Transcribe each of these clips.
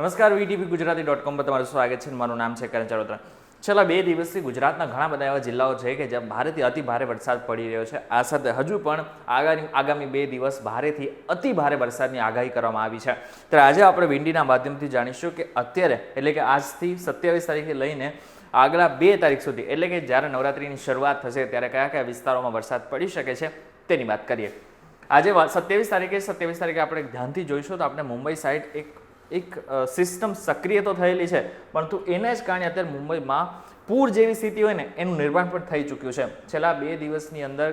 નમસ્કાર, વીટીવી ગુજરાતી.com પર તમારું સ્વાગત છે. મારું નામ છે કરણ ચરોતરા. છેલ્લા 2 દિવસથી ગુજરાતના ઘણા બધા એવા જિલ્લાઓ છે કે જ્યાં ભારેથી અતિ ભારે વરસાદ પડી રહ્યો છે. આ સાથે હજુ પણ આગામી 2 દિવસ ભારેથી અતિ ભારે વરસાદની આગાહી કરવામાં આવી છે. ત્યારે આજે આપણે વિંડીના માધ્યમથી જાણીશું કે અત્યારે એટલે કે આજથી 27 તારીખે લઈને આગલા 2 તારીખ સુધી એટલે કે જ્યારે નવરાત્રિની શરૂઆત થશે ત્યારે કયા કયા વિસ્તારોમાં વરસાદ પડી શકે છે તેની વાત કરીએ. આજે 27 તારીખે આપણે ધ્યાનથી જોઈશું તો આપણે મુંબઈ સાઈડ એક સિસ્ટમ સક્રિય તો થયેલી છે, પરંતુ એને જ કારણે અત્યારે મુંબઈમાં પૂર જેવી સ્થિતિ હોય ને એનું નિર્માણ પણ થઈ ચૂક્યું છે. છેલ્લા 2 દિવસની અંદર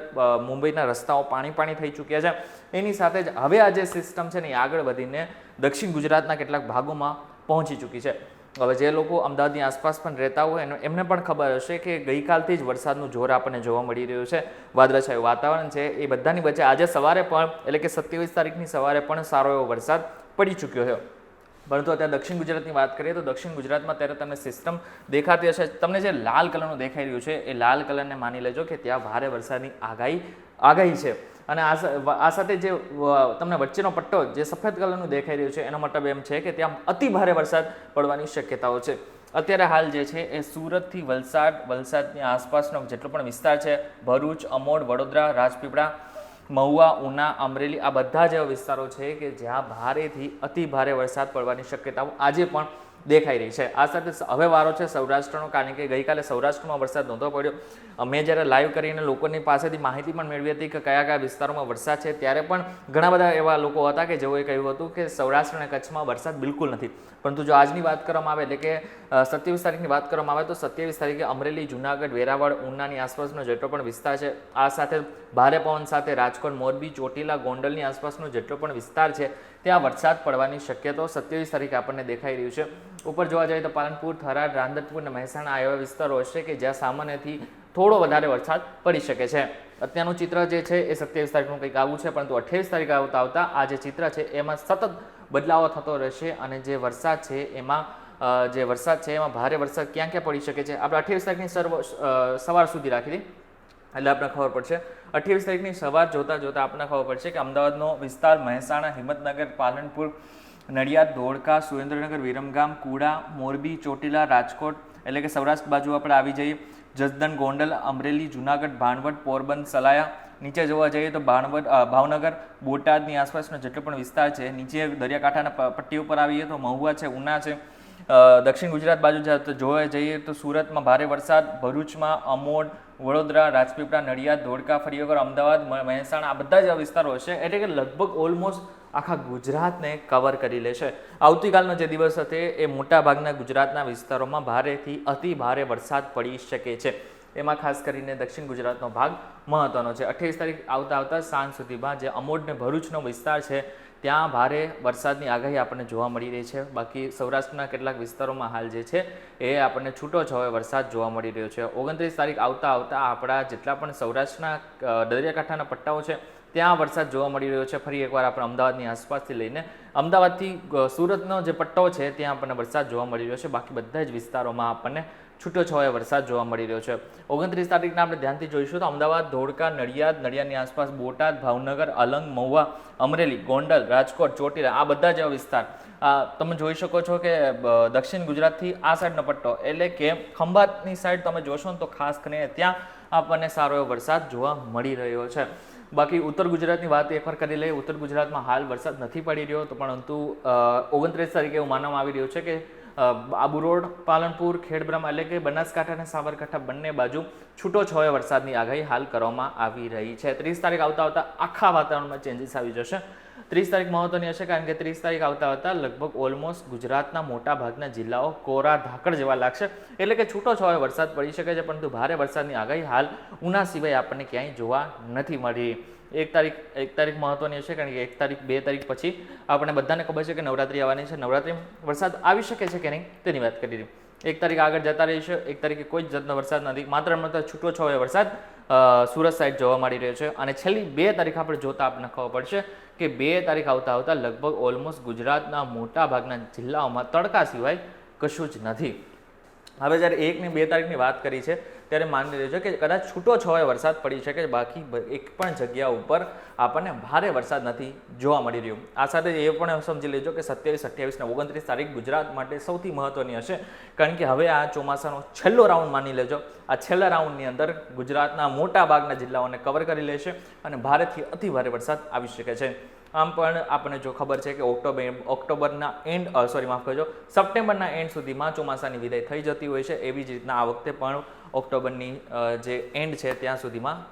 મુંબઈના રસ્તાઓ પાણી થઈ ચૂક્યા છે. એની સાથે જ હવે આ જે સિસ્ટમ છે ને એ આગળ વધીને દક્ષિણ ગુજરાતના કેટલાક ભાગોમાં પહોંચી ચૂકી છે. હવે જે લોકો અમદાવાદની આસપાસ પણ રહેતા હોય એમને પણ ખબર હશે કે ગઈકાલથી જ વરસાદનું જોર આપણને જોવા મળી રહ્યું છે. વાદળછાયું વાતાવરણ છે એ બધાની વચ્ચે આજે સવારે પણ એટલે કે 27 તારીખની સવારે પણ સારો એવો વરસાદ પડી ચૂક્યો છે. પરંતુ અત્યારે દક્ષિણ ગુજરાતની વાત કરીએ તો દક્ષિણ ગુજરાતમાં અત્યારે તમને સિસ્ટમ દેખાતી હશે. તમને જે લાલ કલરનું દેખાઈ રહ્યું છે એ લાલ કલરને માની લેજો કે ત્યાં ભારે વરસાદની આગાહી છે. અને આ સાથે જે તમને વચ્ચેનો પટ્ટો જે સફેદ કલરનું દેખાઈ રહ્યું છે એનો મતલબ એમ છે કે ત્યાં અતિ ભારે વરસાદ પડવાની શક્યતાઓ છે. અત્યારે હાલ જે છે એ સુરતથી વલસાડની આસપાસનો જેટલો પણ વિસ્તાર છે, ભરૂચ, અમોડ, વડોદરા, રાજપીપળા, મહુવા, ઉના, અમરેલી, આ બધા જ એવા વિસ્તારો છે કે જ્યાં ભારેથી અતિ ભારે વરસાદ પડવાની શક્યતાઓ આજે પણ દેખાઈ રહી છે. આ સાથે હવે વારો છે સૌરાષ્ટ્રનો, કારણ કે ગઈકાલે સૌરાષ્ટ્રમાં વરસાદ નહોતો પડ્યો. મેં જ્યારે લાઈવ કરીને લોકોની પાસેથી માહિતી પણ મેળવી હતી કે કયા કયા વિસ્તારોમાં વરસાદ છે, ત્યારે પણ ઘણા બધા એવા લોકો હતા કે જેઓએ કહ્યું હતું કે સૌરાષ્ટ્ર અને કચ્છમાં વરસાદ બિલકુલ નથી. પરંતુ જો આજની વાત કરવામાં આવે એટલે કે 27 તારીખની વાત કરવામાં આવે તો 27 તારીખે અમરેલી, જુનાગઢ, વેરાવળ, ઉનાની આસપાસનો જેટલો પણ વિસ્તાર છે, આ સાથે ભારે પવન સાથે રાજકોટ, મોરબી, ચોટીલા, ગોંડલની આસપાસનો જેટલો પણ વિસ્તાર છે ત્યાં વરસાદ પડવાની શક્યતાઓ 27 તારીખે આપણને દેખાઈ રહ્યું છે. ઉપર જોવા જઈએ તો પાલનપુર, થરાદ, રાંધનપુર અને મહેસાણા આ એવા વિસ્તારો હશે કે જ્યાં સામાન્યથી થોડો વધારે વરસાદ પડી શકે છે. અત્યારનું ચિત્ર જે છે એ 27 તારીખનું કંઈક આવું છે, પરંતુ 28 તારીખે આવતા આ જે ચિત્ર છે એમાં સતત બદલાવો થતો રહેશે. અને જે વરસાદ છે એમાં ભારે વરસાદ ક્યાં પડી શકે છે આપણે 28 તારીખની સવાર સુધી રાખી દઈએ એટલે આપણે ખબર પડશે. 28 તારીખની સવાર જોતા આપણને ખબર પડશે કે અમદાવાદનો વિસ્તાર, મહેસાણા, હિંમતનગર, પાલનપુર, નડિયાદ, ધોળકા, સુરેન્દ્રનગર, વિરમગામ, કુડા, મોરબી, ચોટીલા, રાજકોટ એટલે કે સૌરાષ્ટ્ર બાજુ આપણે આવી જઈએ, જસદણ, ગોંડલ, અમરેલી, જુનાગઢ, ભાણવડ, પોરબંદર, સલાયા, નીચે જોવા જઈએ તો ભાવનગર, બોટાદની આસપાસનો જેટલો પણ વિસ્તાર છે, નીચે દરિયાકાંઠાના પટ્ટી ઉપર આવીએ તો મહુવા છે, ઉના છે. દક્ષિણ ગુજરાત બાજુ જોવા જઈએ તો સુરતમાં ભારે વરસાદ, ભરૂચમાં, અમોડ, વડોદરા, રાજપીપળા, નડિયાદ, ધોળકા, ફરી વગર અમદાવાદ, મહેસાણા, આ બધા જ વિસ્તારો હશે. એટલે કે લગભગ ઓલમોસ્ટ આખા ગુજરાતને કવર કરી લેશે. આવતીકાલનો જે દિવસ હશે એ મોટાભાગના ગુજરાતના વિસ્તારોમાં ભારેથી અતિ ભારે વરસાદ પડી શકે છે. એમાં ખાસ કરીને દક્ષિણ ગુજરાતનો ભાગ મહત્વનો છે. 28 તારીખ આવતા સાંજ સુધીમાં જે અમોડ ને ભરૂચનો વિસ્તાર છે ત્યાં ભારે વરસાદની આગાહી આપણને જોવા મળી રહી છે. બાકી સૌરાષ્ટ્રના કેટલાક વિસ્તારોમાં હાલ જે છે એ આપણને છૂટો છવાયો વરસાદ જોવા મળી રહ્યો છે. 29 તારીખ આવતા આપણા જેટલા પણ સૌરાષ્ટ્રના દરિયાકાંઠાના પટ્ટાઓ છે ત્યાં વરસાદ જોવા મળી રહ્યો છે. ફરી એકવાર આપણે અમદાવાદની આસપાસથી લઈને અમદાવાદથી સુરતનો જે પટ્ટો છે ત્યાં આપણને વરસાદ જોવા મળી રહ્યો છે. બાકી બધા જ વિસ્તારોમાં આપણને છૂટો છવાયો વરસાદ જોવા મળી રહ્યો છે. 29 તારીખના આપણે ધ્યાનથી જોઈશું તો અમદાવાદ, ધોળકા, નડિયાદની આસપાસ, બોટાદ, ભાવનગર, અલંગ, મહુવા, અમરેલી, ગોંડલ, રાજકોટ, ચોટીલા આ બધા જ વિસ્તાર તમે જોઈ શકો છો કે દક્ષિણ ગુજરાતથી આ સાઈડનો પટ્ટો એટલે કે ખંભાતની સાઈડ તમે જોશો ને તો ખાસ કરીને ત્યાં આપણને સારો એવો વરસાદ જોવા મળી રહ્યો છે. બાકી ઉત્તર ગુજરાતની વાત એકવાર કરી લઈએ. ઉત્તર ગુજરાતમાં હાલ વરસાદ નથી પડી રહ્યો, પરંતુ 29 તારીખે એવું માનવામાં આવી રહ્યું છે કે આબુ રોડ, પાલનપુર, ખેડબ્રહ્મા એટલે કે બનાસકાંઠા અને સાબરકાંઠા બંને બાજુ છૂટો છવાયો વરસાદની આગાહી હાલ કરવામાં આવી રહી છે. 30 તારીખ આવતા આખા વાતાવરણમાં ચેન્જીસ આવી જશે. 30 તારીખ મહત્વની હશે, કારણ કે 30 તારીખ આવતા લગભગ ઓલમોસ્ટ ગુજરાતના મોટા ભાગના જિલ્લાઓ કોરા ધાકડ જેવા લાગશે. એટલે કે છૂટો છવાયો વરસાદ પડી શકે છે, પરંતુ ભારે વરસાદની આગાહી હાલ ઉના સિવાય આપણને ક્યાંય જોવા નથી મળી. 1 તારીખ મહત્વની હશે, કારણ કે 1 તારીખ 2 તારીખ પછી આપણે બધાને ખબર છે કે નવરાત્રી આવવાની છે. નવરાત્રીમાં વરસાદ આવી શકે છે કે નહીં તેની વાત કરી રહી. 1 તારીખ આગળ જતા રહીશે. 1 તારીખે કોઈ જ જાતનો વરસાદ નથી, માત્ર છૂટો છવાયો વરસાદ સુરત સાઈડ જોવા મળી રહ્યો છે. અને છેલ્લી 2 તારીખ આપણે જોતા આપણને ખબર પડશે કે 2 તારીખ આવતા લગભગ ઓલમોસ્ટ ગુજરાતના મોટા ભાગના જિલ્લાઓમાં તડકા સિવાય કશું જ નથી. હવે જ્યારે 1 ને 2 તારીખની વાત કરી છે ત્યારે માની લેજો કે કદાચ છૂટો છવાયો વરસાદ પડી શકે, બાકી એક પણ જગ્યા ઉપર આપણને ભારે વરસાદ નથી જોવા મળી રહ્યો. આ સાથે એ પણ સમજી લેજો કે 27, 28 અને 29 તારીખ ગુજરાત માટે સૌથી મહત્વની હશે, કારણ કે હવે આ ચોમાસાનો છેલ્લો રાઉન્ડ માની લેજો. આ છેલ્લા રાઉન્ડની અંદર ગુજરાતના મોટા ભાગના જિલ્લાઓને કવર કરી લેશે અને ભારેથી અતિ ભારે વરસાદ આવી શકે છે. આમ પણ આપણને જો ખબર છે કે ઓક્ટોબરના એન્ડ સપ્ટેમ્બરના એન્ડ સુધીમાં ચોમાસાની વિદાય થઈ જતી હોય છે. એવી જ રીતના આ વખતે પણ ઓક્ટોબરની જે એન્ડ છે ત્યાં સુધીમાં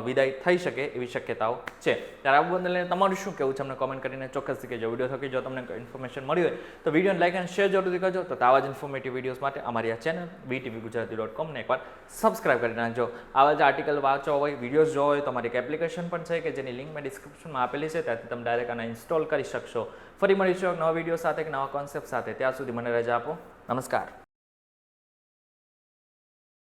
વિદાય થઈ શકે એવી શક્યતાઓ છે. ત્યારે આ બદલ તમારું શું કહેવું છે અમને કોમેન્ટ કરીને ચોક્કસથી કહેજો. વિડીયો થકી જો તમને ઇન્ફોર્મેશન મળી હોય તો વિડીયોને લાઈક અને શેર જરૂરથી કરજો. તો આવા જ ઇન્ફોર્મેટિવ વિડીયોઝ માટે અમારી આ ચેનલ VTVGujarati.com ને એકવાર સબસ્ક્રાઇબ કરી નાખજો. આવા જ આર્ટિકલ વાંચવા હોય, વિડીયોઝ જોવા હોય તો અમારી એક એપ્લિકેશન પણ છે કે જેની લિંક મેં ડિસ્ક્રિપ્શનમાં આપેલી છે, ત્યાંથી તમે ડાયરેક્ટ આને ઇન્સ્ટોલ કરી શકશો. ફરી મળીશું નવા વિડીયો સાથે, નવા કોન્સેપ્ટ સાથે. ત્યાં સુધી મને રજા આપો. નમસ્કાર.